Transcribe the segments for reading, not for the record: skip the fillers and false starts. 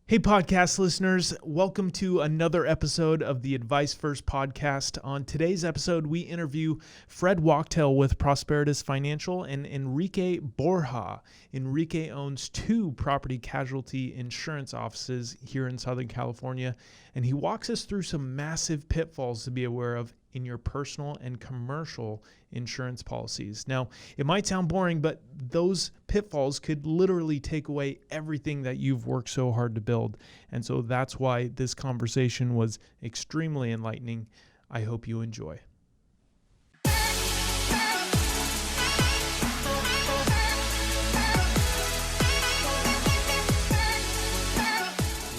Hey, podcast listeners, welcome to another episode of the Advice First podcast. On today's episode, we interview Fred Wachtel with Prosperitas Financial and Enrique Borja. Enrique owns 2 property casualty insurance offices here in Southern California, and he walks us through some massive pitfalls to be aware of in your personal and commercial insurance policies. Now, it might sound boring, but those pitfalls could literally take away everything that you've worked so hard to build. And so that's why this conversation was extremely enlightening. I hope you enjoy.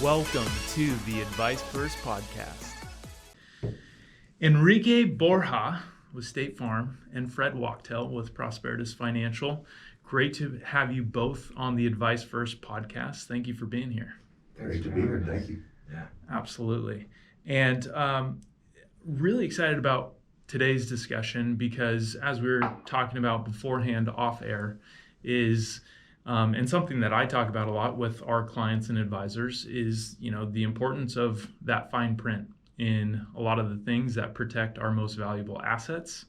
Welcome to the Advice First podcast. Enrique Borja with State Farm and Fred Wachtel with Prosperitas Financial. Great to have you both on the Advice First podcast. Thank you for being here. Great to be here. Thank you. Yeah, absolutely. And really excited about today's discussion because, as we were talking about beforehand off air, is and something that I talk about a lot with our clients and advisors is, the importance of that fine print in a lot of the things that protect our most valuable assets.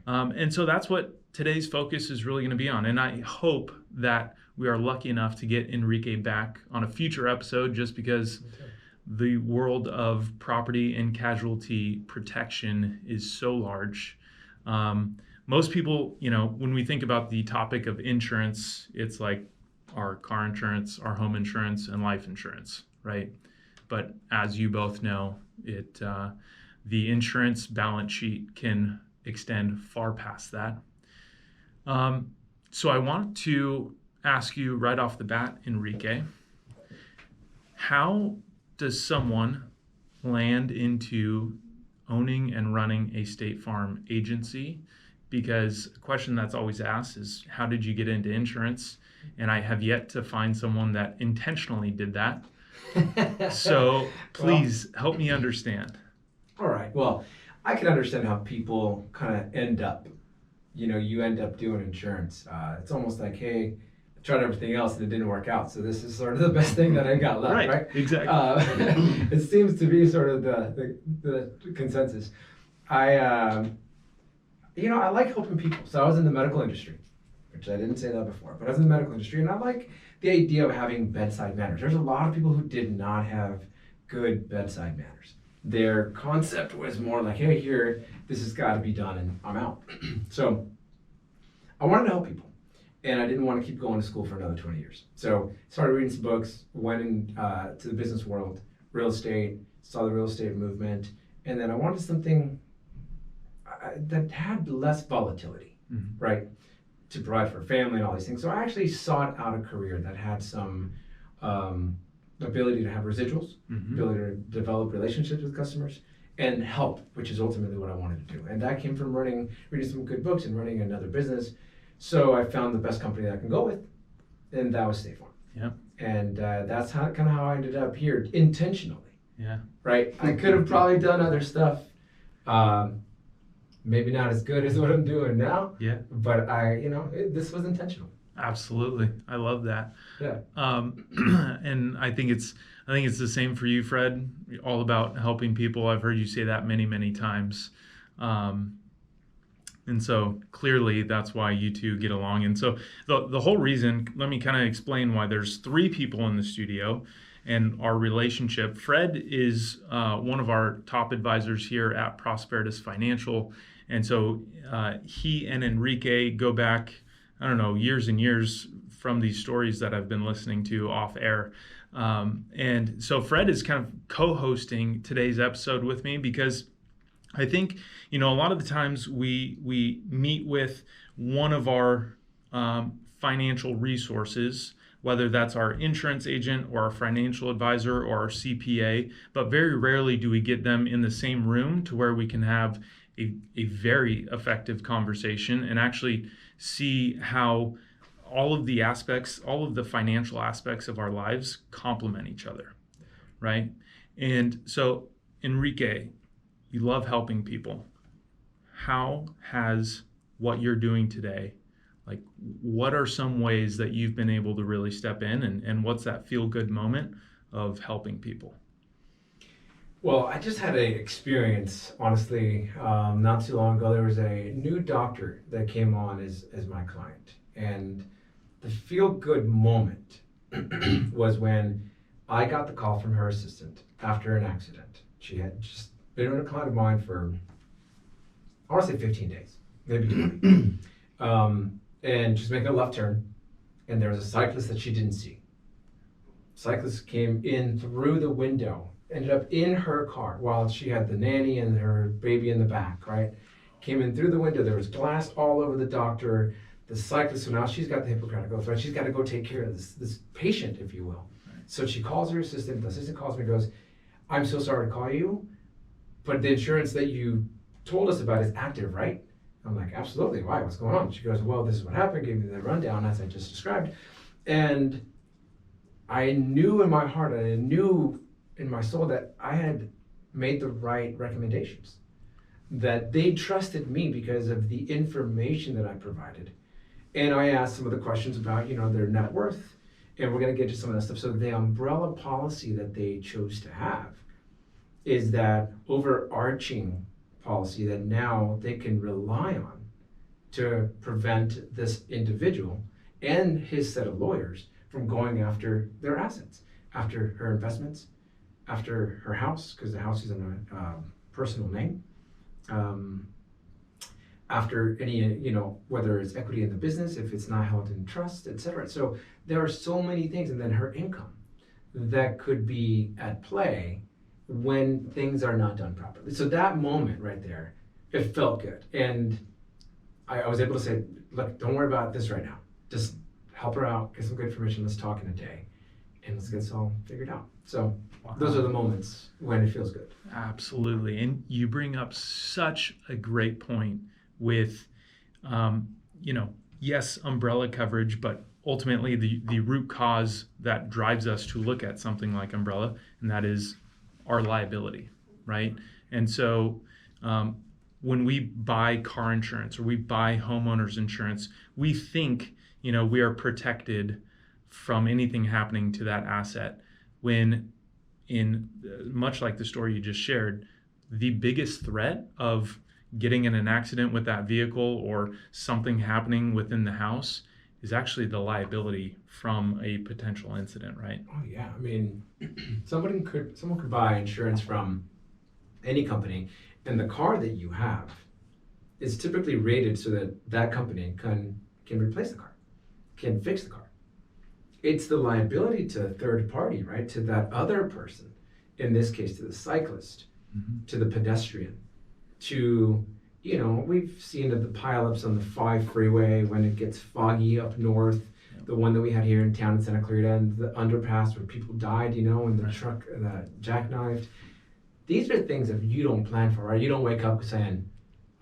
And so that's what today's focus is really going to be on. And I hope that we are lucky enough to get Enrique back on a future episode just because the world of property and casualty protection is so large. Most people, when we think about the topic of insurance, it's like our car insurance, our home insurance, and life insurance, right? But as you both know, the insurance balance sheet can extend far past that. So I want to ask you right off the bat, Enrique, how does someone land into owning and running a State Farm agency? Because a question that's always asked is, how did you get into insurance? And I have yet to find someone that intentionally did that. So please help me understand. All right. Well, I can understand how people kind of end up, you end up doing insurance. It's almost like, hey, I tried everything else and it didn't work out. So this is sort of the best thing that I got left, right? Exactly. It seems to be sort of the consensus. I like helping people. So I was in the medical industry, which I didn't say that before, but I was in the medical industry, and I like the idea of having bedside manners. There's a lot of people who did not have good bedside manners. Their concept was more like, hey, here, this has got to be done, and I'm out. So I wanted to help people, and I didn't want to keep going to school for another 20 years. So started reading some books, went into the business world, real estate, saw the real estate movement, and then I wanted something that had less volatility, right? To provide for a family and all these things. So I actually sought out a career that had some ability to have residuals, ability to develop relationships with customers, and help, which is ultimately what I wanted to do. And that came from reading some good books and running another business. So I found the best company that I can go with, and that was State Farm. Yeah. And that's kind of how I ended up here intentionally. Yeah. Right. I could have probably done other stuff. Maybe not as good as what I'm doing now. Yeah. But this was intentional. Absolutely. I love that. Yeah. And I think it's the same for you, Fred, all about helping people. I've heard you say that many, many times. And so clearly that's why you two get along. And so the whole reason, let me kind of explain why there's 3 people in the studio and our relationship. Fred is one of our top advisors here at Prosperitas Financial. And so he and Enrique go back, years and years from these stories that I've been listening to off air. And so Fred is kind of co-hosting today's episode with me because I think, a lot of the times we meet with one of our financial resources, whether that's our insurance agent or our financial advisor or our CPA, but very rarely do we get them in the same room to where we can have a very effective conversation and actually see how all of the financial aspects of our lives complement each other, right? And so, Enrique, you love helping people. How has what you're doing today, what are some ways that you've been able to really step in and what's that feel-good moment of helping people? Well, I just had an experience, honestly, not too long ago. There was a new doctor that came on as my client. And the feel-good moment was when I got the call from her assistant after an accident. She had just been on a client of mine for, I want to say 15 days, maybe 20. And she's making a left turn, and there was a cyclist that she didn't see. Cyclist came in through the window, ended up in her car while she had the nanny and her baby in the back, right? Came in through the window, there was glass all over the doctor, the cyclist, so now she's got the Hippocratic Oath, right? She's got to go take care of this patient, if you will. Right. So she calls her assistant, the assistant calls me and goes, I'm so sorry to call you, but the insurance that you told us about is active, right? I'm like, absolutely, why, what's going on? She goes, well, this is what happened, gave me the rundown as I just described. And I knew in my heart, and I knew in my soul that I had made the right recommendations, that they trusted me because of the information that I provided. And I asked some of the questions about, their net worth, and we're going to get to some of that stuff. So the umbrella policy that they chose to have is that overarching policy that now they can rely on to prevent this individual and his set of lawyers from going after their assets, after her investments, after her house, because the house is in a personal name, after any, whether it's equity in the business, if it's not held in trust, etc. So there are so many things, and then her income that could be at play when things are not done properly. So that moment right there, it felt good. And I was able to say, look, don't worry about this right now. Just help her out, get some good information, let's talk in a day, and let's get this all figured out. So those are the moments when it feels good. Absolutely. And you bring up such a great point with, yes, umbrella coverage, but ultimately the root cause that drives us to look at something like umbrella, and that is our liability, right? And so when we buy car insurance or we buy homeowners insurance, we think, we are protected from anything happening to that asset, when in much like the story you just shared, the biggest threat of getting in an accident with that vehicle or something happening within the house is actually the liability from a potential incident, right? Oh yeah, I mean, someone could buy insurance from any company, and the car that you have is typically rated so that that company can replace the car, can fix the car. It's the liability to a third party, right? To that other person, in this case, to the cyclist, to the pedestrian, to, we've seen the pileups on the 5 freeway when it gets foggy up north, the one that we had here in town in Santa Clarita, and the underpass where people died, and the truck jackknifed. These are things that you don't plan for, right? You don't wake up saying,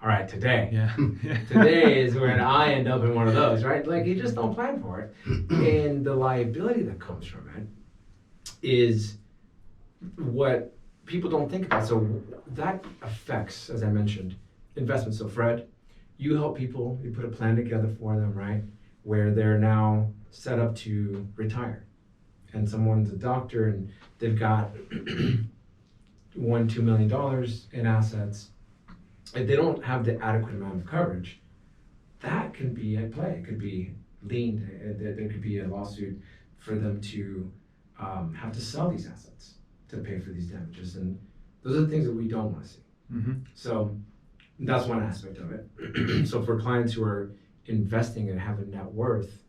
all right, today is when I end up in one of those, right? Like, you just don't plan for it. And the liability that comes from it is what people don't think about. So that affects, as I mentioned, investments. So Fred, you help people, you put a plan together for them, right? Where they're now set up to retire. And someone's a doctor and they've got $1-2 million in assets. If they don't have the adequate amount of coverage, that can be at play. It could be liened. There could be a lawsuit for them to have to sell these assets to pay for these damages. And those are the things that we don't want to see. Mm-hmm. So that's one aspect of it. So for clients who are investing and have a net worth,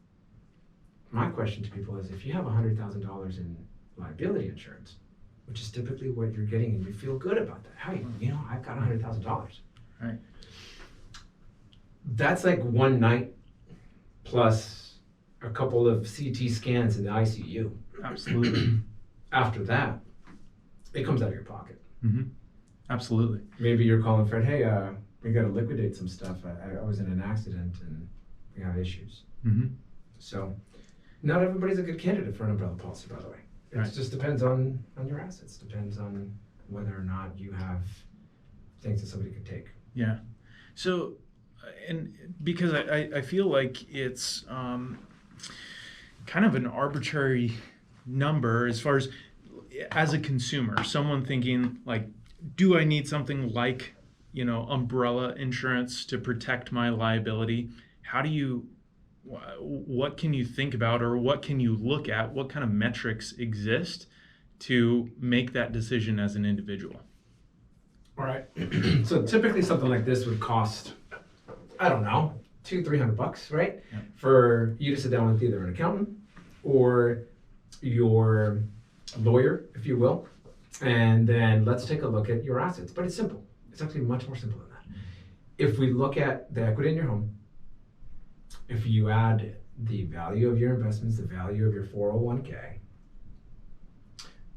my question to people is, if you have $100,000 in liability insurance, which is typically what you're getting, and you feel good about that. Hey, I've got $100,000. Right. That's like one night plus a couple of CT scans in the ICU. Absolutely. After that, it comes out of your pocket. Mm-hmm. Absolutely. Maybe you're calling Fred, hey, we got to liquidate some stuff. I was in an accident and we have issues. Mm-hmm. So not everybody's a good candidate for an umbrella policy, by the way. It just depends on your assets, depends on whether or not you have things that somebody could take. Yeah. So, and because I feel like it's kind of an arbitrary number as far as, as a consumer, someone thinking like, do I need something like, umbrella insurance to protect my liability? What can you think about, or what can you look at? What kind of metrics exist to make that decision as an individual? All right. So typically something like this would cost, I don't know, $200-300, right? Yeah. For you to sit down with either an accountant or your lawyer, if you will, and then let's take a look at your assets. But it's simple. It's actually much more simple than that. If we look at the equity in your home, if you add the value of your investments, the value of your 401k,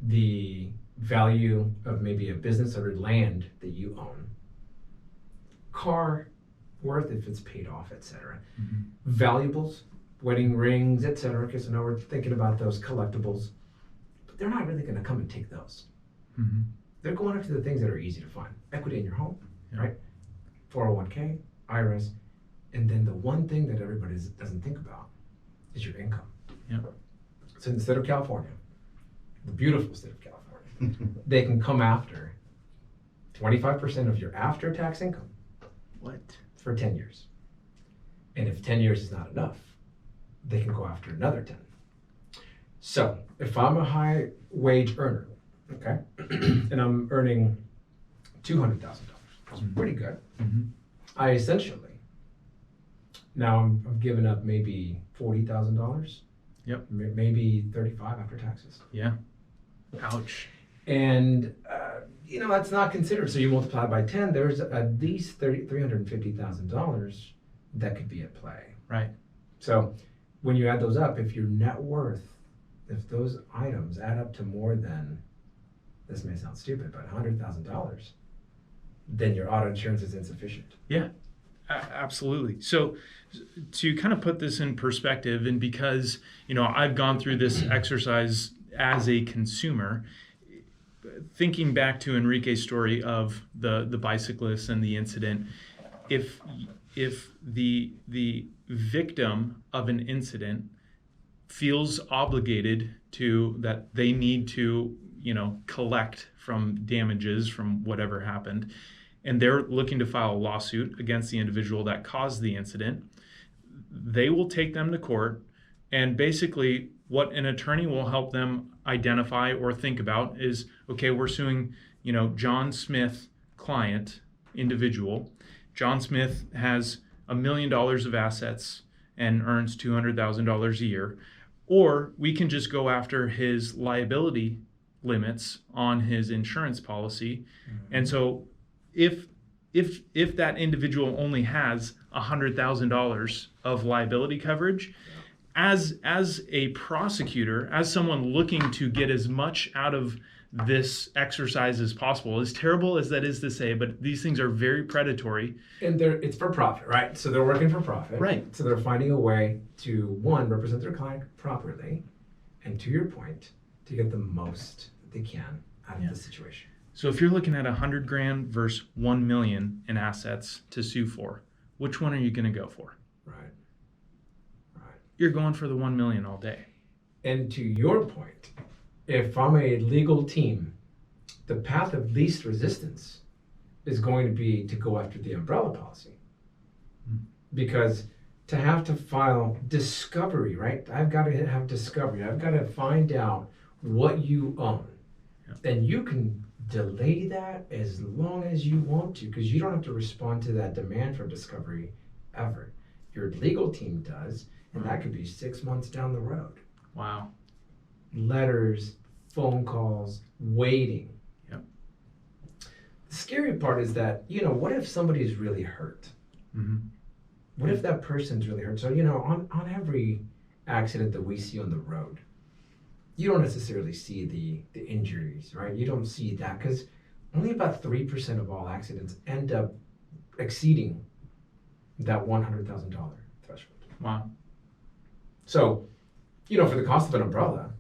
the value of maybe a business or land that you own, car worth if it's paid off, etc. Valuables, wedding rings, etc. Okay, so now we're thinking about those collectibles, but they're not really going to come and take those. They're going after the things that are easy to find. Equity in your home, right? 401k, IRS, and then the one thing that everybody doesn't think about is your income. So in the state of California, the beautiful state of California, they can come after 25% of your after-tax income. What? For 10 years. And if 10 years is not enough, they can go after another 10. So if I'm a high wage earner, okay, and I'm earning $200,000, that's pretty good. I essentially, now I'm giving up maybe $40,000. Yep. Maybe 35 after taxes. Yeah. Ouch. And that's not considered. So you multiply by 10, there's at least $350,000 that could be at play. Right. So when you add those up, if your net worth, if those items add up to more than, this may sound stupid, but $100,000, then your auto insurance is insufficient. Yeah, absolutely. So to kind of put this in perspective, and because, I've gone through this exercise as a consumer, thinking back to Enrique's story of the bicyclist and the incident, if the victim of an incident feels obligated to that they need to collect from damages from whatever happened, and they're looking to file a lawsuit against the individual that caused the incident, they will take them to court, and basically what an attorney will help them identify or think about is, okay, we're suing, John Smith, client, individual. John Smith has $1 million of assets and earns $200,000 a year. Or we can just go after his liability limits on his insurance policy. And so if that individual only has $100,000 of liability coverage, as a prosecutor, as someone looking to get as much out of this exercise as possible, as terrible as that is to say, but these things are very predatory. And it's for profit, right? So they're working for profit. Right. So they're finding a way to, one, represent their client properly, and to your point, to get the most that they can out of the situation. So if you're looking at $100,000 versus $1 million in assets to sue for, which one are you going to go for? Right. You're going for the $1 million all day. And to your point, if I'm a legal team, the path of least resistance is going to be to go after the umbrella policy. Because to have to file discovery, right? I've got to have discovery. I've got to find out what you own. Then you can delay that as long as you want to, because you don't have to respond to that demand for discovery ever. Your legal team does, and that could be 6 months down the road. Wow. Letters, phone calls, waiting. Yep. The scary part is that, what if somebody's really hurt? What if that person's really hurt? So, on every accident that we see on the road, you don't necessarily see the injuries, right? You don't see that because only about 3% of all accidents end up exceeding that $100,000 threshold. Wow. So, for the cost of an umbrella,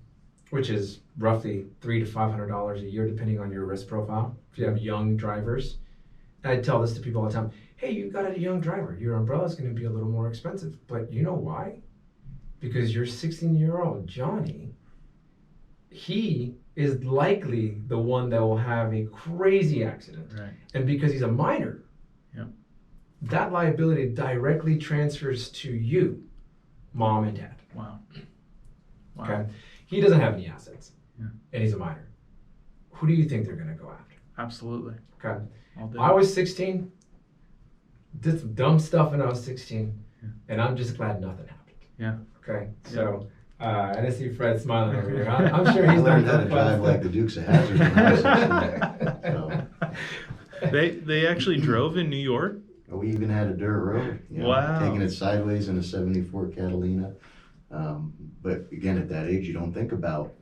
which is roughly $300 to $500 a year, depending on your risk profile, if you have young drivers, and I tell this to people all the time, hey, you've got a young driver, your umbrella is going to be a little more expensive. But you know why? Because your 16-year-old Johnny, he is likely the one that will have a crazy accident. Right. And because he's a minor, Yep. that liability directly transfers to you, mom and dad. Wow. Wow. Okay? He doesn't have any assets, Yeah. and he's a minor. Who do you think they're going to go after? Absolutely. Okay. All day. I was 16, did some dumb stuff when I was 16, Yeah. and I'm just glad nothing happened. Yeah. Okay, so I didn't see Fred smiling over here. I'm sure he's I learned how done to drive like the Dukes of Hazzard when I was 16. They actually drove in New York. We even had a dirt road. Wow. Taking it sideways in a '74 Catalina. But again, at that age, you don't think about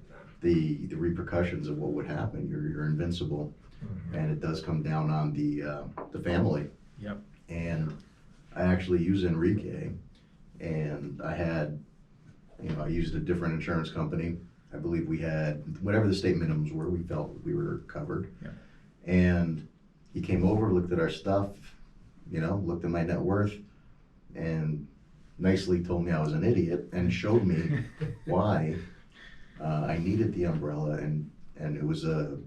the repercussions of what would happen. You're invincible, and it does come down on the family. Yep. And I actually used Enrique, and I used a different insurance company. I believe we had whatever the state minimums were. We felt we were covered. Yeah. And he came over, looked at our stuff, looked at my net worth, and nicely told me I was an idiot and showed me why I needed the umbrella, and it was a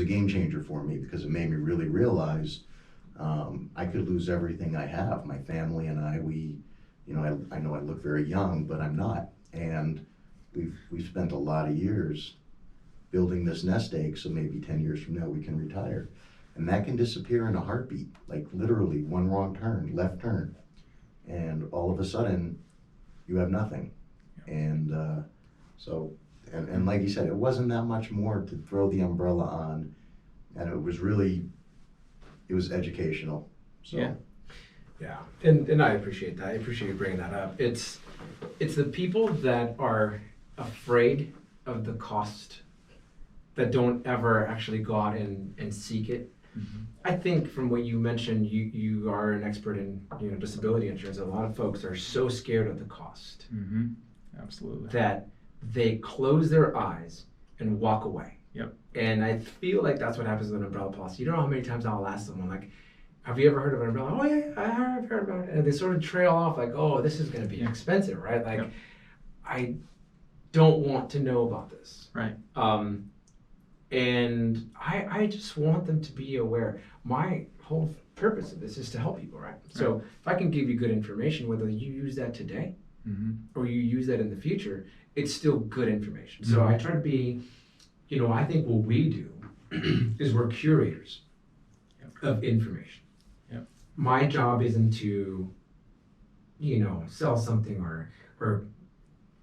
game changer for me because it made me really realize I could lose everything I have. My family and I know I look very young, but I'm not, and we've spent a lot of years building this nest egg, so maybe 10 years from now we can retire. And that can disappear in a heartbeat, like literally one wrong turn, left turn, and all of a sudden you have nothing. And and like you said, it wasn't that much more to throw the umbrella on, and it was educational. So. Yeah, and I appreciate that. I appreciate you bringing that up. It's the people that are afraid of the cost that don't ever actually go out and seek it. Mm-hmm. I think from what you mentioned, you are an expert in disability insurance. A lot of folks are so scared of the cost Mm-hmm. Absolutely. that they close their eyes and walk away. Yep. And I feel like that's what happens with an umbrella policy. You don't know how many times I'll ask someone, like, have you ever heard of an umbrella? Oh yeah, I have heard about it. And they sort of trail off like, oh, this is going to be expensive, right? Like, Yep. I don't want to know about this. Right. And I just want them to be aware. My whole purpose of this is to help people, right? So if I can give you good information, whether you use that today Mm-hmm. or you use that in the future, it's still good information. So I try to be, I think what we do is we're curators of information. Yep. My job isn't to, sell something or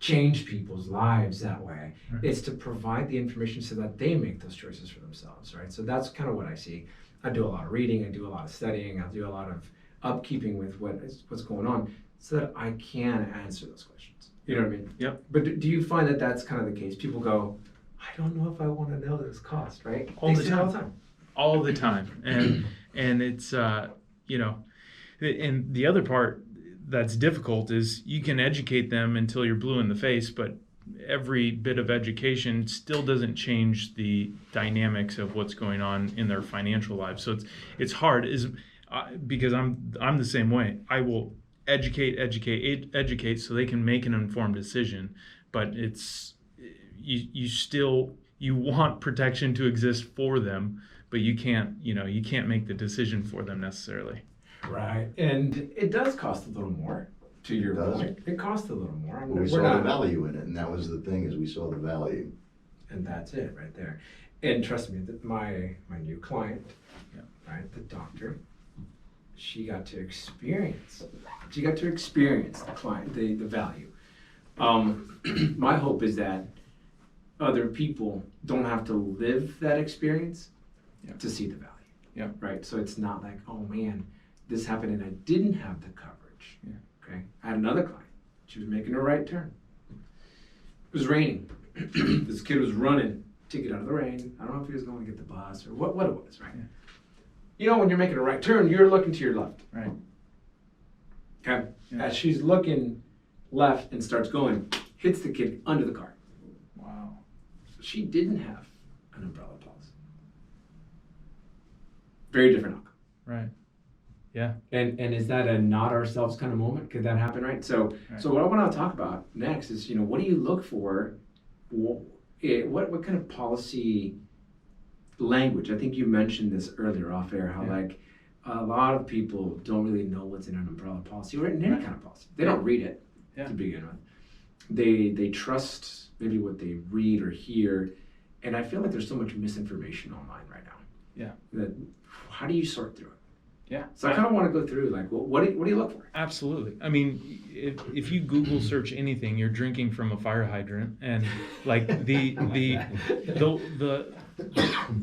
change people's lives that way. Right. It's to provide the information so that they make those choices for themselves, right? So that's kind of what I see. I do a lot of reading, I do a lot of studying, I do a lot of upkeeping with what's going on so that I can answer those questions. You know what I mean? Yep. But do you find that that's kind of the case? People go, I don't know if I want to know this cost, right? All the They say it time. All the time. And it's and the other part that's difficult is you can educate them until you're blue in the face, but every bit of education still doesn't change the dynamics of what's going on in their financial lives. So it's hard because I'm the same way. I will educate so they can make an informed decision, but it's you want protection to exist for them, but you can't make the decision for them necessarily. Right, and it does cost a little more. To your It does. point, it costs a little more. Well, we saw the value in it, and that was the thing, is we saw the value. And that's it right there. And trust me, that my new client, right, the doctor, she got to experience the client, the value. My hope is that other people don't have to live that experience to see the value. Yeah. Right. So it's not like, oh man, this happened and I didn't have the coverage. Yeah. Okay. I had another client. She was making a right turn. It was raining. This kid was running to get out of the rain. I don't know if he was going to get the bus or what it was, right? Yeah. When you're making a right turn, you're looking to your left. Right. Okay. Yeah. As she's looking left and starts going, hits the kid under the car. Wow. So she didn't have an umbrella policy. Very different outcome. Right. Yeah. And is that a not ourselves kind of moment? Could that happen, right? So Right. so what I want to talk about next is, what do you look for what kind of policy language? I think you mentioned this earlier off air, how like a lot of people don't really know what's in an umbrella policy or in any kind of policy. They don't read it to begin with. They trust maybe what they read or hear, and I feel like there's so much misinformation online right now. Yeah. That how do you sort through it? Yeah. So I kind of want to go through like, what do you look for? Absolutely. I mean, if you Google search anything, you're drinking from a fire hydrant, and like the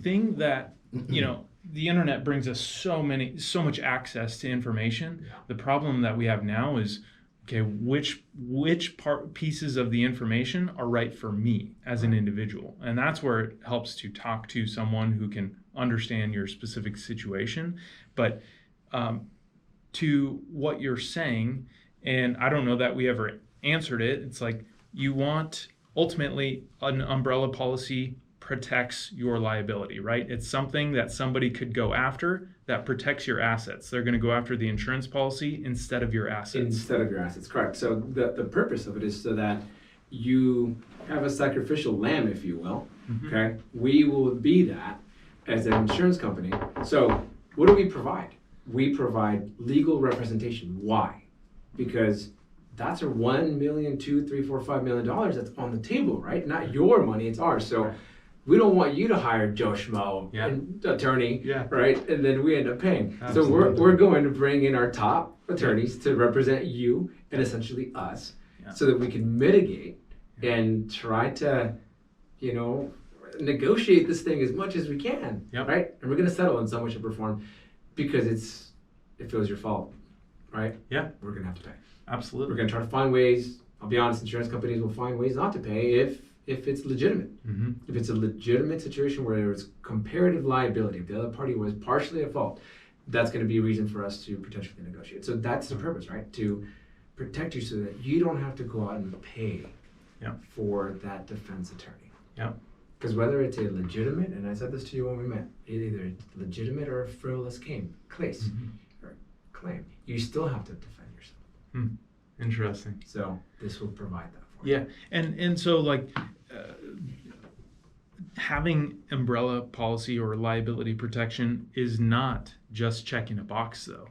thing that, you know, the internet brings us so much access to information. Yeah. The problem that we have now is, okay, which pieces of the information are right for me as an individual, and that's where it helps to talk to someone who can understand your specific situation. But to what you're saying, and I don't know that we ever answered it. It's like you want ultimately an umbrella policy protects your liability, right? It's something that somebody could go after that protects your assets. They're going to go after the insurance policy instead of your assets. Instead of your assets, correct. So the purpose of it is so that you have a sacrificial lamb, if you will. Okay, we will be that as an insurance company. So what do we provide? We provide legal representation. Why? Because that's a $1 million, $2, $3, $4, $5 million that's on the table, right? Not your money, it's ours. So we don't want you to hire Joe Schmo, an attorney, right? And then we end up paying. Absolutely. So we're going to bring in our top attorneys to represent you and essentially us, so that we can mitigate and try to, you know, negotiate this thing as much as we can, right? And we're going to settle in some way, shape, or form because if it was your fault, right? Yeah. We're going to have to pay. Absolutely. We're going to try to find ways. I'll be honest, insurance companies will find ways not to pay if it's legitimate. If it's a legitimate situation where there's comparative liability, if the other party was partially at fault, that's going to be a reason for us to potentially negotiate. So that's the purpose, right? To protect you so that you don't have to go out and pay for that defense attorney. Because whether it's a legitimate, and I said this to you when we met, either it's legitimate or a frivolous case or claim, you still have to defend yourself. Interesting. So this will provide that for you. Yeah, and so like having umbrella policy or liability protection is not just checking a box, though,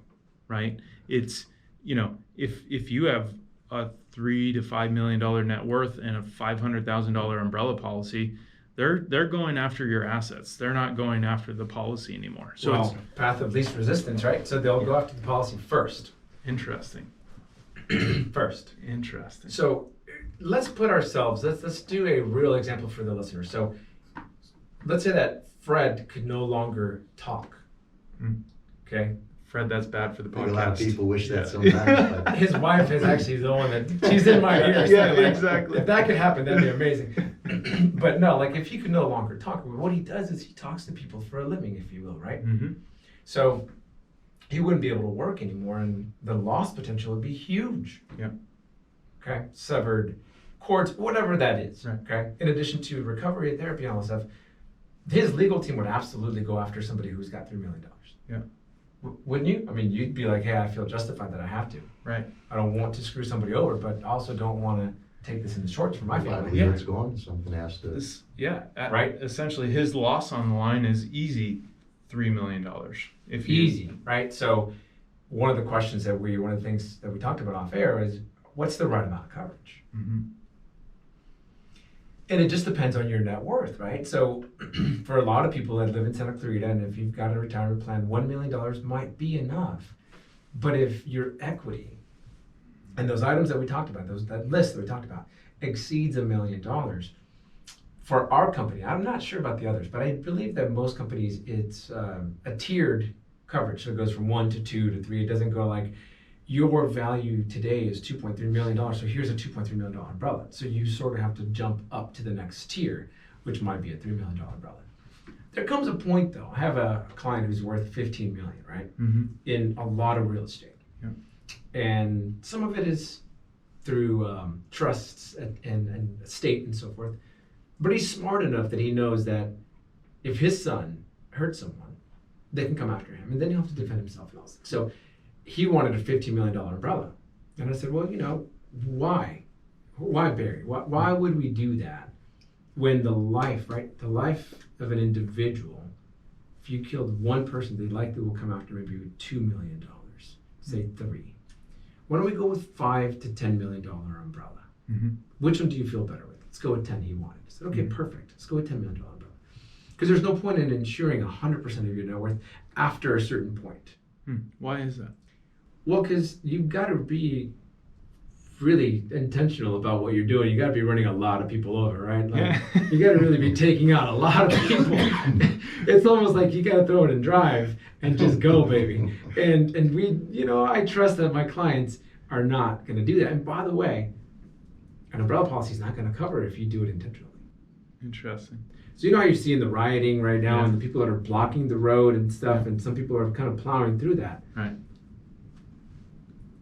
right? It's, you know, if you have a $3 to $5 million net worth and a $500,000 umbrella policy, they're going after your assets. They're not going after the policy anymore. So it's path of least resistance, right? So they'll go after the policy first. Interesting. First. Interesting. So let's put ourselves, let's do a real example for the listener. So let's say that Fred could no longer talk. Okay. Fred, that's bad for the podcast. A lot of people wish that sometimes. But his wife is actually the one that, she's in my ear. Exactly. If that could happen, that'd be amazing. But no, like if he could no longer talk, what he does is he talks to people for a living, if you will, right? So he wouldn't be able to work anymore, and the loss potential would be huge. Okay, severed cords, whatever that is. Okay, in addition to recovery, therapy, and all that stuff, his legal team would absolutely go after somebody who's got $3 million. Wouldn't you? I mean, you'd be like, hey, I feel justified that I have to. Right. I don't want to screw somebody over, but I also don't want to take this in the shorts for my family. It's going. Something has to. Right. Essentially, his loss on the line is easy $3 million. Easy, right? So one of the things that we talked about off air is, what's the right amount of coverage? And it just depends on your net worth, right? So for a lot of people that live in Santa Clarita, and if you've got a retirement plan, $1 million might be enough. But if your equity and those items that we talked about, that list that we talked about, exceeds $1 million, for our company, I'm not sure about the others, but I believe that most companies, it's a tiered coverage. So it goes from 1 to 2 to 3. It doesn't go like, your value today is $2.3 million, so here's a $2.3 million umbrella. So you sort of have to jump up to the next tier, which might be a $3 million umbrella. There comes a point, though. I have a client who's worth $15 million, right? In a lot of real estate. And some of it is through trusts and estate and so forth. But he's smart enough that he knows that if his son hurts someone, they can come after him, and then he'll have to defend himself and all that. So he wanted a $15 million umbrella. And I said, well, you know, why? Why, Barry? Why would we do that when the life of an individual, if you killed one person, they likely will come after maybe with $2 million, say 3. Why don't we go with $5 to $10 million umbrella? Mm-hmm. Which one do you feel better with? Let's go with 10 he wanted. I said, okay, perfect. Let's go with $10 million umbrella. Because there's no point in insuring 100% of your net worth after a certain point. Why is that? Well, because you've got to be really intentional about what you're doing. You got to be running a lot of people over, right? Like, you got to really be taking out a lot of people. It's almost like you got to throw it in drive and just go, baby. And we, I trust that my clients are not going to do that. And by the way, an umbrella policy is not going to cover it if you do it intentionally. Interesting. So you know how you're seeing the rioting right now and the people that are blocking the road and stuff, and some people are kind of plowing through that. Right.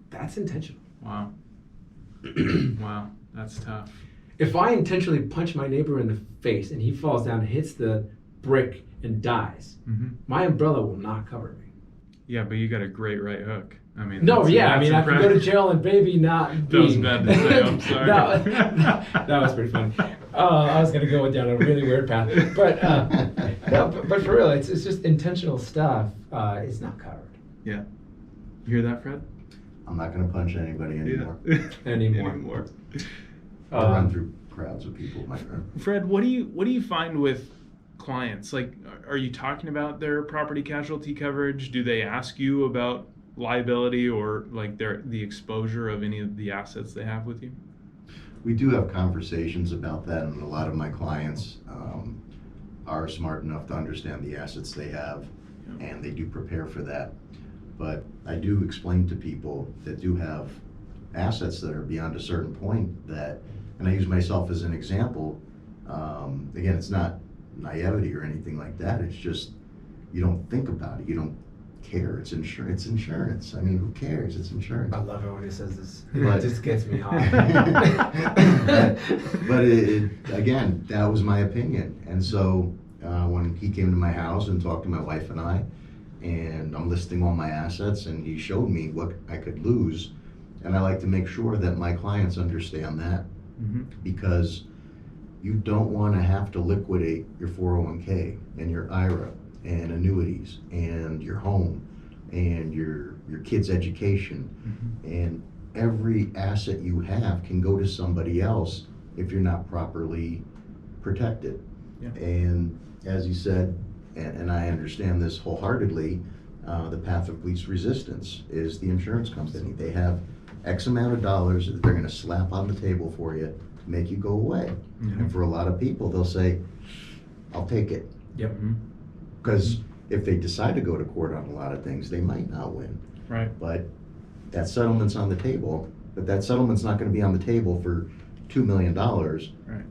That's intentional. Wow. Wow, that's tough. If I intentionally punch my neighbor in the face and he falls down and hits the brick and dies, my umbrella will not cover me. Yeah, but you got a great right hook. I mean, I could go to jail and maybe not be. That was bad to say, I'm sorry. that was pretty funny. I was going to go down a really weird path. But but for real, it's just intentional stuff. It's not covered. Yeah. You hear that, Fred? I'm not going to punch anybody anymore. Anymore. I run through crowds of people, my friend. Fred, what do you find with clients? Like, are you talking about their property casualty coverage? Do they ask you about liability or like the exposure of any of the assets they have with you? We do have conversations about that, and a lot of my clients are smart enough to understand the assets they have, and they do prepare for that. But I do explain to people that do have assets that are beyond a certain point that, and I use myself as an example, again, it's not naivety or anything like that, it's just, you don't think about it, you don't care, it's insurance. I mean, who cares, it's insurance. I love it when he says this. But, it just gets me hot. but again, that was my opinion. And so when he came to my house and talked to my wife and I, and I'm listing all my assets, and he showed me what I could lose, and I like to make sure that my clients understand that, because you don't want to have to liquidate your 401k and your IRA and annuities and your home and your kids' education, and every asset you have can go to somebody else if you're not properly protected. And as you said, and I understand this wholeheartedly, the path of least resistance is the insurance company. They have X amount of dollars that they're going to slap on the table for you to make you go away. And for a lot of people, they'll say, I'll take it. Yep. Because if they decide to go to court on a lot of things, they might not win. Right. But that settlement's on the table, but that settlement's not going to be on the table for $2 million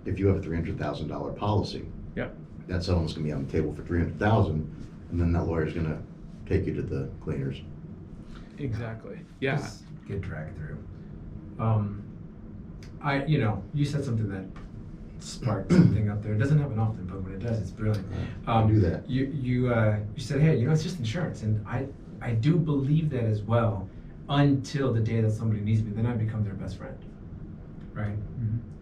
if you have a $300,000 policy. Yep. That settlement's going to be on the table for $300,000, and then that lawyer's going to take you to the cleaners. Exactly. Yeah. Just get dragged through. You said something that sparked something up there. It doesn't happen often, but when it does, it's brilliant. I do that. You said, hey, it's just insurance, and I do believe that as well, until the day that somebody needs me, then I become their best friend, right?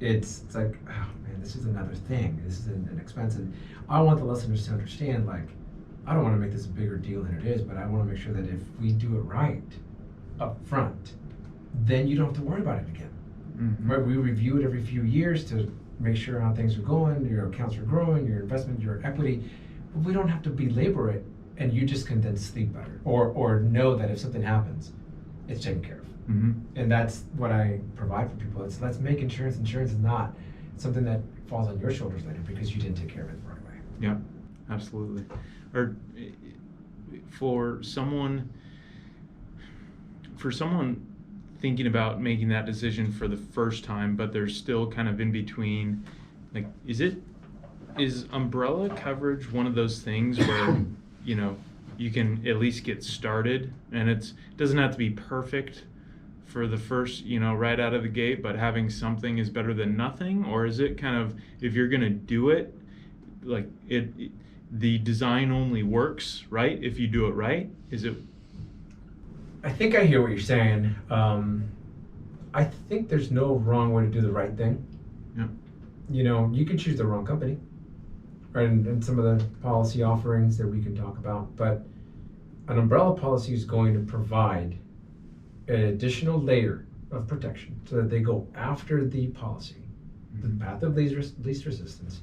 It's like, oh man, this is another thing. This is an expense, and I want the listeners to understand, like, I don't want to make this a bigger deal than it is, but I want to make sure that if we do it right up front, then you don't have to worry about it again. Right? We review it every few years to make sure how things are going, your accounts are growing, your investment, your equity, but we don't have to belabor it, and you just can then sleep better, or know that if something happens, it's taken care of. And that's what I provide for people. Let's make insurance. Insurance is not something that falls on your shoulders later because you didn't take care of it the right way. Yeah, absolutely. Or for someone thinking about making that decision for the first time, but they're still kind of in between, like, is umbrella coverage one of those things where you can at least get started, and it doesn't have to be perfect for the first, right out of the gate, but having something is better than nothing? Or is it kind of, if you're going to do it, like the design only works, right, if you do it right? Is it? I think I hear what you're saying. I think there's no wrong way to do the right thing. Yeah. you can choose the wrong company, right? And some of the policy offerings that we can talk about, but an umbrella policy is going to provide an additional layer of protection so that they go after the policy, the path of least resistance,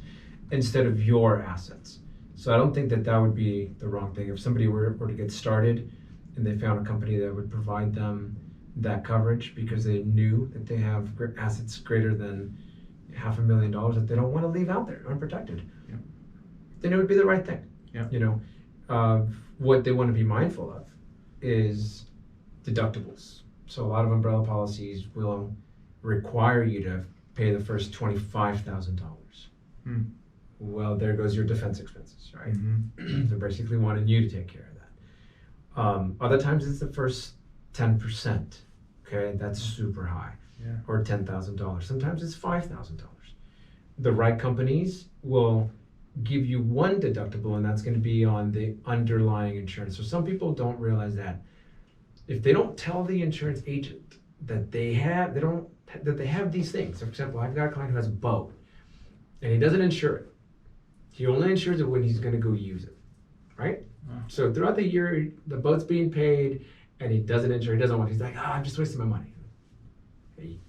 instead of your assets. So I don't think that would be the wrong thing. If somebody were to get started and they found a company that would provide them that coverage because they knew that they have assets greater than $500,000 that they don't want to leave out there unprotected, then it would be the right thing. What they want to be mindful of is deductibles. So a lot of umbrella policies will require you to pay the first $25,000. Well, there goes your defense expenses, right? They're basically wanting you to take care of that. Other times it's the first 10%. Okay, that's super high. Or $10,000. Sometimes it's $5,000. The right companies will give you one deductible, and that's going to be on the underlying insurance. So some people don't realize that if they don't tell the insurance agent that they have these things. So for example, I've got a client who has a boat, and he doesn't insure it. He only insures it when he's going to go use it, right? So throughout the year, the boat's being paid, and he doesn't insure. He doesn't want. He's like, I'm just wasting my money.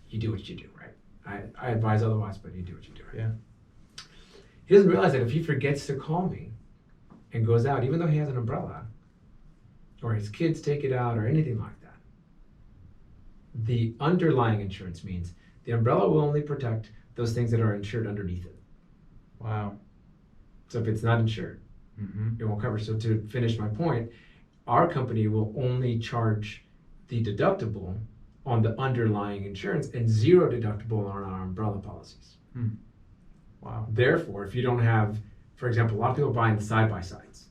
You do what you do, right? I advise otherwise, but you do what you do, right? Yeah. He doesn't realize that if he forgets to call me and goes out, even though he has an umbrella, or his kids take it out or anything like that, the underlying insurance means the umbrella will only protect those things that are insured underneath it. Wow. So if it's not insured, it won't cover. So to finish my point, our company will only charge the deductible on the underlying insurance and zero deductible on our umbrella policies. Wow. Therefore, if you don't have, for example, a lot of people buying the side-by-sides.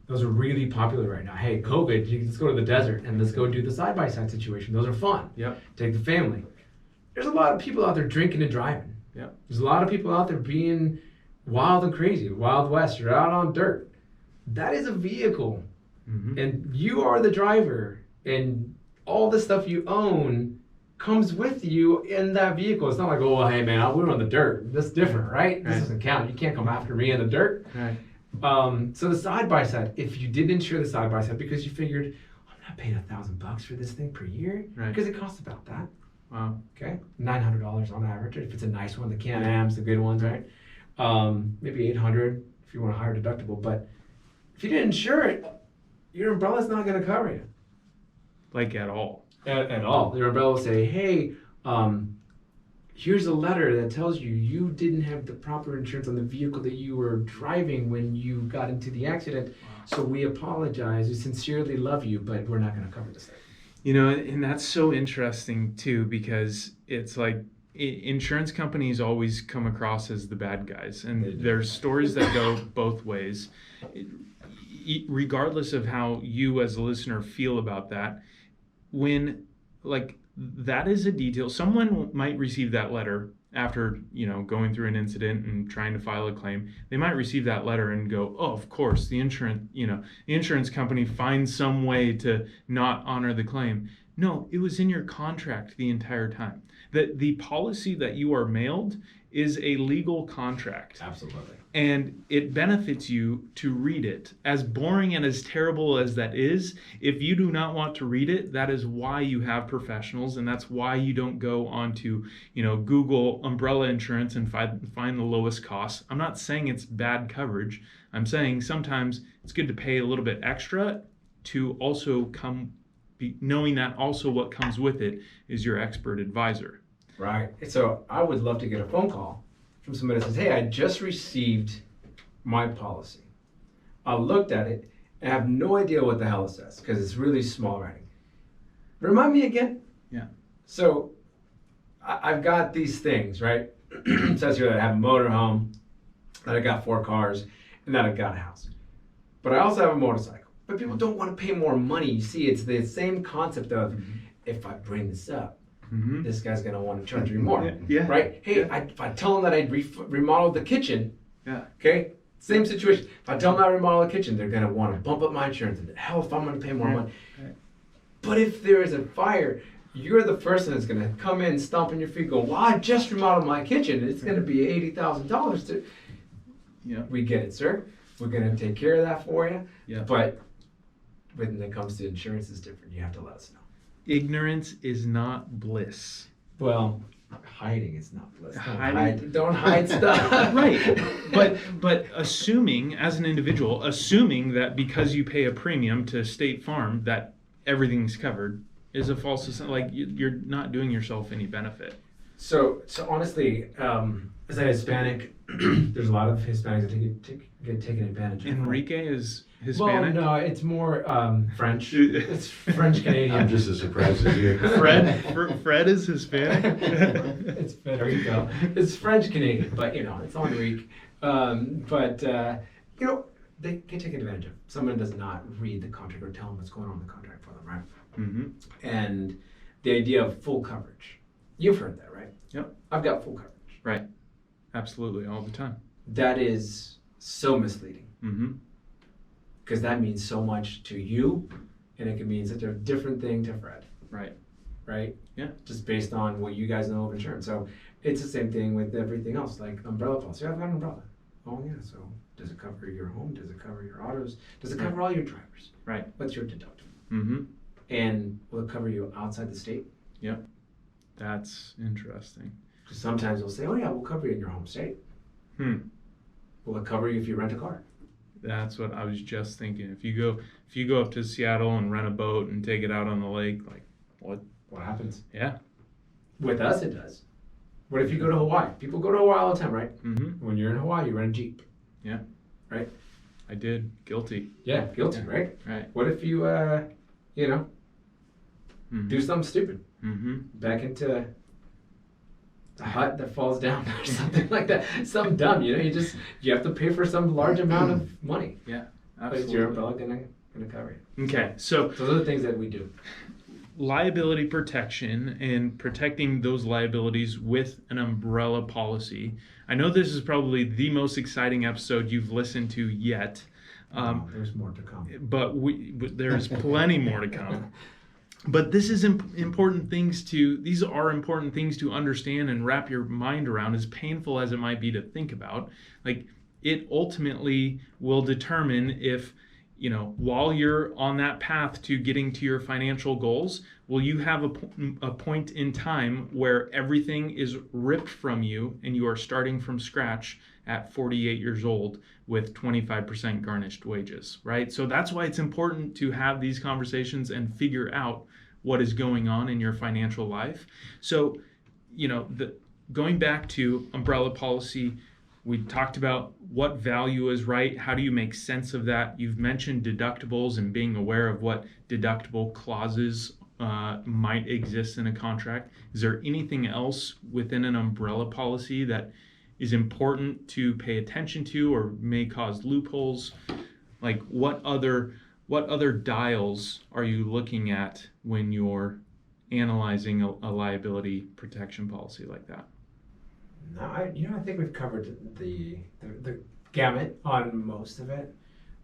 Those are really popular right now. Hey, COVID, let's go to the desert and let's go do the side-by-side situation. Those are fun. Take the family. There's a lot of people out there drinking and driving. There's a lot of people out there being wild and crazy, Wild West. You're out on dirt. That is a vehicle. And you are the driver, and all the stuff you own comes with you in that vehicle. It's not like, oh, well, hey, man, we're on the dirt. That's different, right? This doesn't count. You can't come after me in the dirt. So the side-by-side, if you did insure the side-by-side because you figured, I'm not paying $1,000 for this thing per year, because it costs about that. Wow. Okay, $900 on average if it's a nice one. The Can-Ams, the good ones, right? Maybe $800 if you want a higher deductible. But if you didn't insure it, your umbrella's not going to cover you. Like at all. At all. Your umbrella will say, hey, here's a letter that tells you didn't have the proper insurance on the vehicle that you were driving when you got into the accident. So we apologize. We sincerely love you, but we're not going to cover this thing. And that's so interesting too, because it's like insurance companies always come across as the bad guys, and there's stories that go both ways. Regardless of how you as a listener feel about that, when that is a detail, someone might receive that letter after going through an incident and trying to file a claim. They might receive that letter and go, oh, of course the insurance company finds some way to not honor the claim. No, it was in your contract the entire time. The policy that you are mailed is a legal contract. Absolutely. And it benefits you to read it. As boring and as terrible as that is, if you do not want to read it, that is why you have professionals, and that's why you don't go onto, Google umbrella insurance and find the lowest cost. I'm not saying it's bad coverage. I'm saying sometimes it's good to pay a little bit extra to also knowing that also what comes with it is your expert advisor. Right. So I would love to get a phone call from somebody that says, hey, I just received my policy. I looked at it and I have no idea what the hell it says because it's really small writing. Remind me again? Yeah. So I've got these things, right? It says here that I have a motorhome, that I got 4 cars, and that I got a house. But I also have a motorcycle. But people don't want to pay more money. You see, it's the same concept of if I bring this up, this guy's going to want to charge me more. Yeah. Right? Hey, if I tell him that I remodeled the kitchen, okay, same situation. If I tell them I remodeled the kitchen, they're going to want to bump up my insurance. And hell, if I'm going to pay more money. Right. But if there is a fire, you're the person that's going to come in, stomp on your feet, go, well, I just remodeled my kitchen. It's going to be $80,000 to... Yeah. We get it, sir. We're going to take care of that for you. Yeah. But when it comes to insurance, it's different. You have to let us know. Ignorance is not bliss. Well, hiding is not bliss. Hiding- Don't hide stuff. Right. But assuming, as an individual, assuming that because you pay a premium to State Farm that everything's covered is a false, like you're not doing yourself any benefit. So honestly, as a Hispanic, there's a lot of Hispanics that get taken advantage of. Enrique is Hispanic? Well, no, it's more French. It's French Canadian. I'm just as surprised as you. Fred is Hispanic? It's Federico. It's French Canadian, but it's Enrique. They get taken advantage of. Someone does not read the contract or tell them what's going on in the contract for them, right? Mm-hmm. And the idea of full coverage. You've heard that, right? Yep. I've got full coverage. Right. Absolutely, all the time. That is so misleading. Mm-hmm. Because that means so much to you, and it can mean such a different thing to Fred. Right. Right? Yeah. Just based on what you guys know of insurance. So it's the same thing with everything else, like umbrella policy. I've got an umbrella. Oh yeah, so does it cover your home? Does it cover your autos? Does it cover all your drivers? Right. What's your deductible? Mm-hmm. And will it cover you outside the state? Yep. That's interesting. Because sometimes they'll say, oh yeah, we'll cover you in your home state. Will it cover you if you rent a car? That's what I was just thinking. If you go up to Seattle and rent a boat and take it out on the lake, like What happens? Yeah. With us, it does. What if you go to Hawaii? People go to Hawaii all the time, right? Mm-hmm. When you're in Hawaii, you rent a Jeep. Yeah. Right? I did. Guilty. Yeah, guilty, Yeah. right? Right. What if you, Mm-hmm. do something stupid? Mm-hmm. Back into a hut that falls down or something like that. Something dumb, you have to pay for some large amount of money. Yeah. But Absolutely. is your umbrella gonna cover you? Okay. So Those are the things that we do. liability protection and protecting those liabilities with an umbrella policy. I know this is probably the most exciting episode you've listened to yet. There's more to come. But there's plenty more to come. But this is important things these are important things to understand and wrap your mind around, as painful as it might be to think about. Like, it ultimately will determine if, while you're on that path to getting to your financial goals, will you have a point in time where everything is ripped from you and you are starting from scratch at 48 years old with 25% garnished wages, right? So that's why it's important to have these conversations and figure out what is going on in your financial life. So, going back to umbrella policy, we talked about what value is right. How do you make sense of that? You've mentioned deductibles and being aware of what deductible clauses might exist in a contract. Is there anything else within an umbrella policy that is important to pay attention to or may cause loopholes? Like, what other dials are you looking at when you're analyzing a liability protection policy like that? No, I think we've covered the gamut on most of it.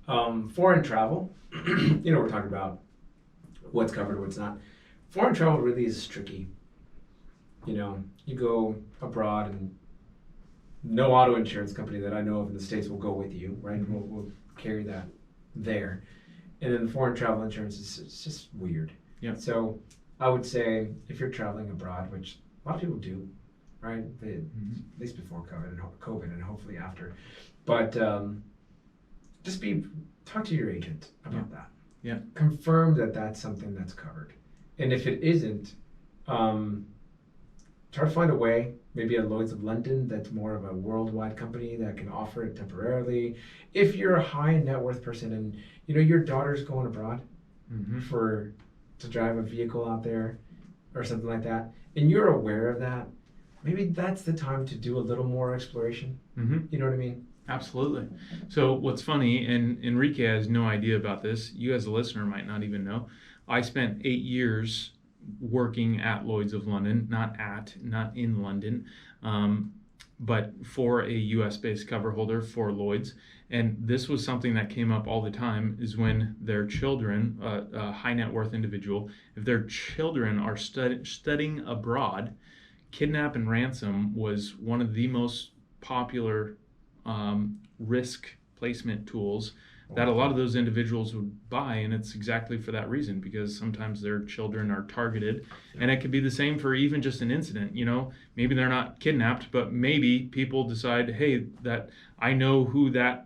Foreign travel, we're talking about what's covered, what's not. Foreign travel really is tricky. You go abroad and no auto insurance company that I know of in the States will go with you, right? Mm-hmm. We'll carry that there. And then the foreign travel insurance it's just weird. Yeah. So I would say if you're traveling abroad, which a lot of people do, right? At least before COVID and hopefully after. But talk to your agent about that. Yeah. Confirm that that's something that's covered. And if it isn't, try to find a way, maybe at Lloyd's of London, that's more of a worldwide company that can offer it temporarily. If you're a high net worth person and your daughter's going abroad to drive a vehicle out there or something like that, and you're aware of that, maybe that's the time to do a little more exploration. Mm-hmm. You know what I mean? Absolutely. So what's funny, and Enrique has no idea about this, you as a listener might not even know, I spent 8 years working at Lloyd's of London, not in London, but for a US-based cover holder for Lloyd's. And this was something that came up all the time, is when their children, a high net worth individual, if their children are studying abroad, kidnap and ransom was one of the most popular risk placement tools that a lot of those individuals would buy. And it's exactly for that reason, because sometimes their children are targeted. And it could be the same for even just an incident. Maybe they're not kidnapped, but maybe people decide, hey, that I know who that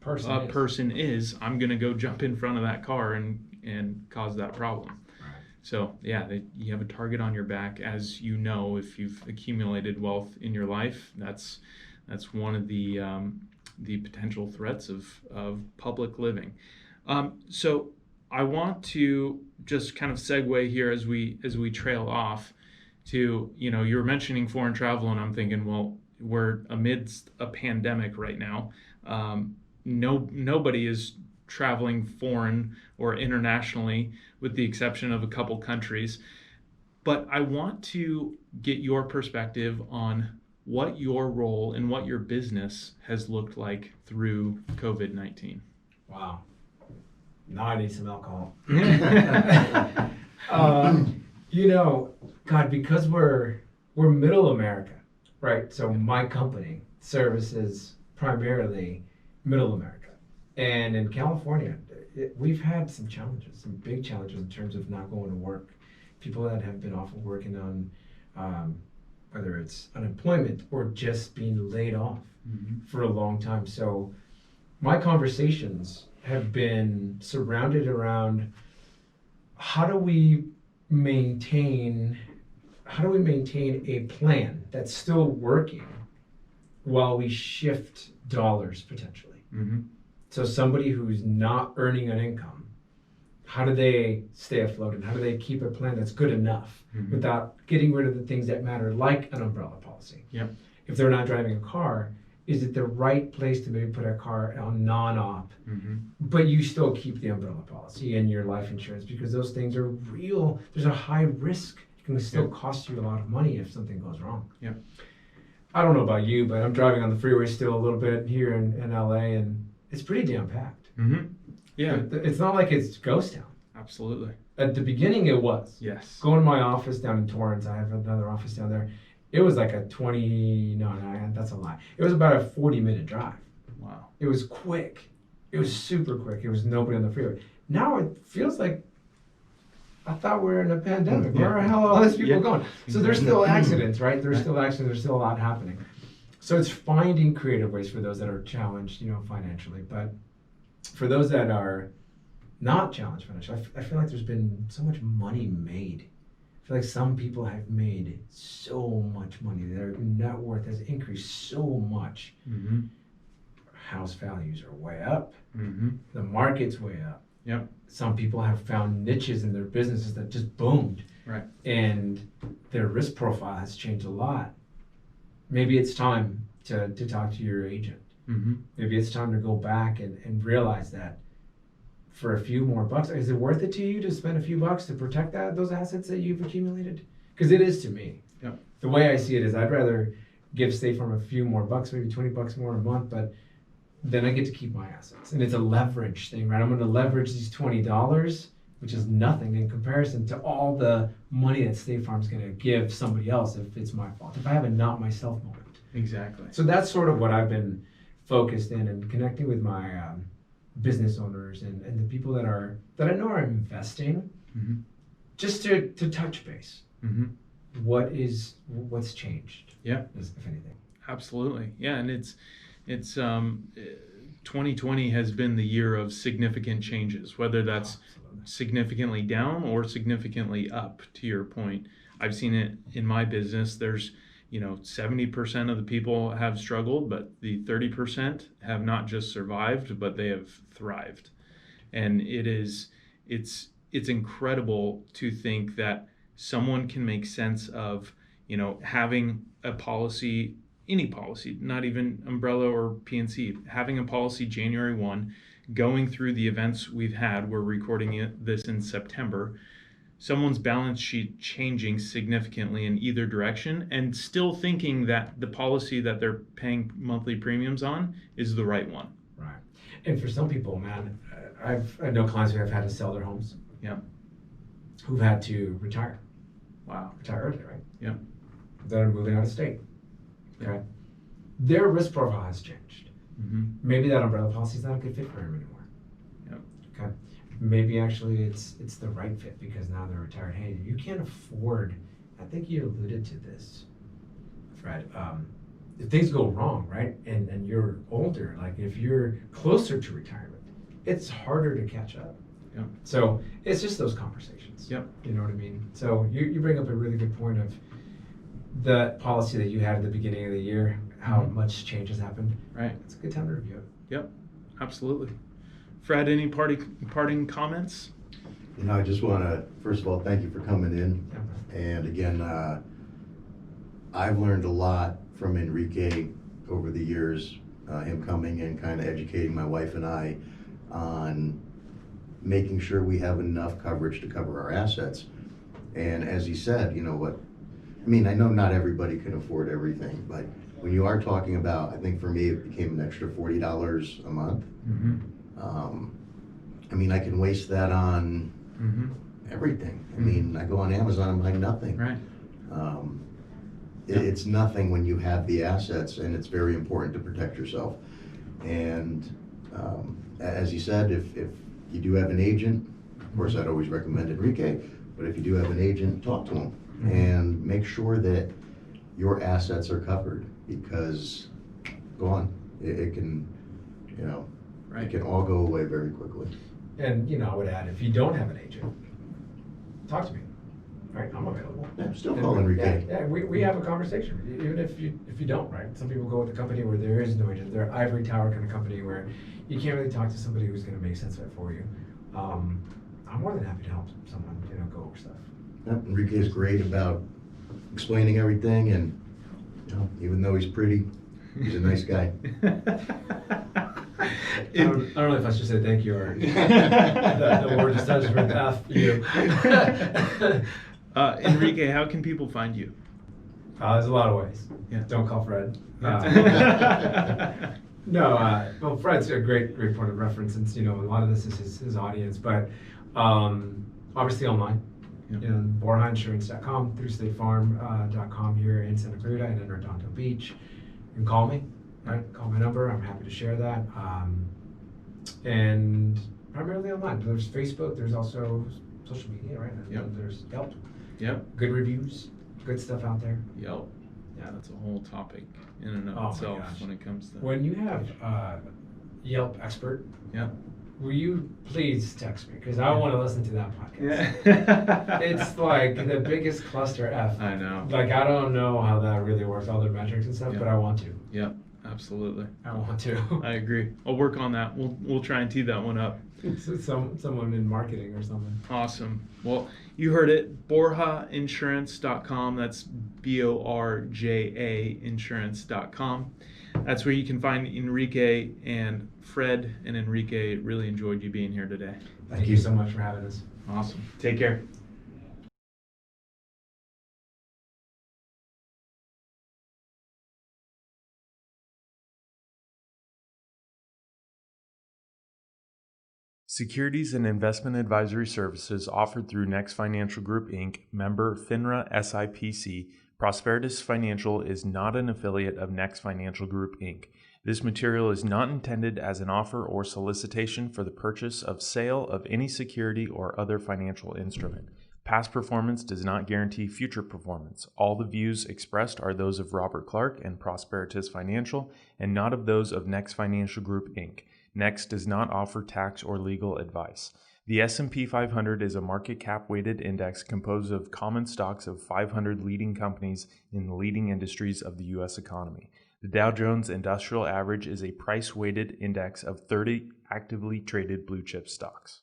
person is. I'm going to go jump in front of that car and cause that problem. Right. So yeah, you have a target on your back. As you know, if you've accumulated wealth in your life, that's one of the potential threats of public living. So I want to just kind of segue here as we trail off to, you were mentioning foreign travel, and I'm thinking, well, we're amidst a pandemic right now. Nobody is traveling foreign or internationally, with the exception of a couple countries. But I want to get your perspective on what your role and what your business has looked like through COVID-19. Wow. Now I need some alcohol. God, because we're middle America, right? So my company services primarily middle America. And in California, we've had some challenges, some big challenges in terms of not going to work. People that have been off of working on whether it's unemployment or just being laid off for a long time. So my conversations have been surrounded around how do we maintain a plan that's still working while we shift dollars potentially. So somebody who's not earning an income, how do they stay afloat, and how do they keep a plan that's good enough without getting rid of the things that matter, like an umbrella policy? Yep. If they're not driving a car, is it the right place to maybe put a car on non-op, but you still keep the umbrella policy and your life insurance, because those things are real. There's a high risk. It can still cost you a lot of money if something goes wrong. Yep. I don't know about you, but I'm driving on the freeway still a little bit here in LA, and it's pretty jam packed. Yeah. It's not like it's ghost town. Absolutely. At the beginning, it was. Yes. Going to my office down in Torrance, I have another office down there. It was like that's a lie. It was about a 40-minute drive. Wow. It was quick. It was super quick. It was nobody on the freeway. Now it feels like I thought we were in a pandemic. Where the hell are all these people going? So there's still accidents, right? There's still accidents. There's still a lot happening. So it's finding creative ways for those that are challenged, financially. But for those that are not challenged financially, I feel like there's been so much money made. I feel like some people have made so much money. Their net worth has increased so much. House values are way up. The market's way up. Yep. Some people have found niches in their businesses that just boomed. Right. And their risk profile has changed a lot. Maybe it's time to talk to your agent. Maybe it's time to go back and realize that for a few more bucks, is it worth it to you to spend a few bucks to protect those assets that you've accumulated? Because it is to me. Yep. The way I see it is I'd rather give State Farm a few more bucks, maybe 20 bucks more a month, but then I get to keep my assets. And it's a leverage thing, right? I'm going to leverage these $20, which is nothing in comparison to all the money that State Farm's going to give somebody else if it's my fault, if I have a not myself moment. Exactly. So that's sort of what I've been focused in, and connecting with my business owners and the people that I know are investing, just to touch base. What's changed? Yeah. If anything. Absolutely. Yeah, and it's 2020 has been the year of significant changes, whether that's significantly down or significantly up. To your point, I've seen it in my business. There's 70% of the people have struggled, but the 30% have not just survived, but they have thrived. And it's incredible to think that someone can make sense of, having a policy, any policy, not even umbrella or PNC, having a policy January 1, going through the events we've had. We're recording this in September. someone's balance sheet changing significantly in either direction and still thinking that the policy that they're paying monthly premiums on is the right one. Right. And for some people, man, I know clients who have had to sell their homes. Yeah. Who've had to retire Wow. early, right? Yeah. That are moving out of state. Okay. Their risk profile has changed. Mm-hmm. Maybe that umbrella policy is not a good fit for him anymore. Yep. Okay. Maybe actually it's the right fit because now they're retired. Hey, you can't afford. I think you alluded to this, Fred. If things go wrong, right, and you're older, like if you're closer to retirement, it's harder to catch up. Yep. So it's just those conversations. Yep. You know what I mean? So you bring up a really good point of the policy that you had at the beginning of the year, how much change has happened. Right. It's a good time to review it. Yep. Absolutely. Fred, any parting comments? I just want to, first of all, thank you for coming in. Yeah. And again, I've learned a lot from Enrique over the years, him coming and kind of educating my wife and I on making sure we have enough coverage to cover our assets. And as he said, I know not everybody can afford everything, but when you are talking about, I think for me, it became an extra $40 a month. Mm-hmm. I can waste that on everything. I go on Amazon and buy nothing. Right. It's nothing when you have the assets, and it's very important to protect yourself. And as you said, if you do have an agent, of course, I'd always recommend Enrique, but if you do have an agent, talk to him and make sure that your assets are covered, because go on, it can, it can all go away very quickly. And I would add, if you don't have an agent, talk to me. Right, I'm available. Yeah, still call Enrique. Yeah, we have a conversation. Even if you don't, right? Some people go with a company where there is no agent. They're ivory tower kind of company where you can't really talk to somebody who's going to make sense of it for you. I'm more than happy to help someone, go over stuff. Yep, Enrique is great about explaining everything, and even though he's pretty, he's a nice guy. I don't know if I should say thank you or the word just starts with F. You. Enrique, how can people find you? There's a lot of ways. Yeah. Don't call Fred. Well, Fred's a great point of reference, since a lot of this is his audience, but obviously online. Yep. BorjaInsurance.com, through StateFarm.com here in Santa Clarita and in Redondo Beach. You can call me, right? Call my number. I'm happy to share that. And primarily online. There's Facebook. There's also social media, right? And yep. There's Yelp. Yep. Good reviews. Good stuff out there. Yelp. Yeah, that's a whole topic in and of itself when it comes to. When you have Yelp expert, will you please text me, because I want to listen to that podcast. Yeah. It's like the biggest cluster F. I know. Like, I don't know how that really works, all the metrics and stuff, but I want to. Yep, absolutely. I want to. I agree. I'll work on that. We'll try and tee that one up. Someone in marketing or something. Awesome. Well, you heard it. BorjaInsurance.com. That's BORJA Insurance.com. That's where you can find Enrique and Fred. And Enrique, really enjoyed you being here today. Thank you so much for having us. Awesome. Take care. Securities and investment advisory services offered through Next Financial Group, Inc., member FINRA SIPC. Prosperitas Financial is not an affiliate of Next Financial Group, Inc. This material is not intended as an offer or solicitation for the purchase of sale of any security or other financial instrument. Past performance does not guarantee future performance. All the views expressed are those of Robert Clark and Prosperitas Financial, and not of those of Next Financial Group, Inc. Next does not offer tax or legal advice. The S&P 500 is a market cap weighted index composed of common stocks of 500 leading companies in the leading industries of the U.S. economy. The Dow Jones Industrial Average is a price weighted index of 30 actively traded blue chip stocks.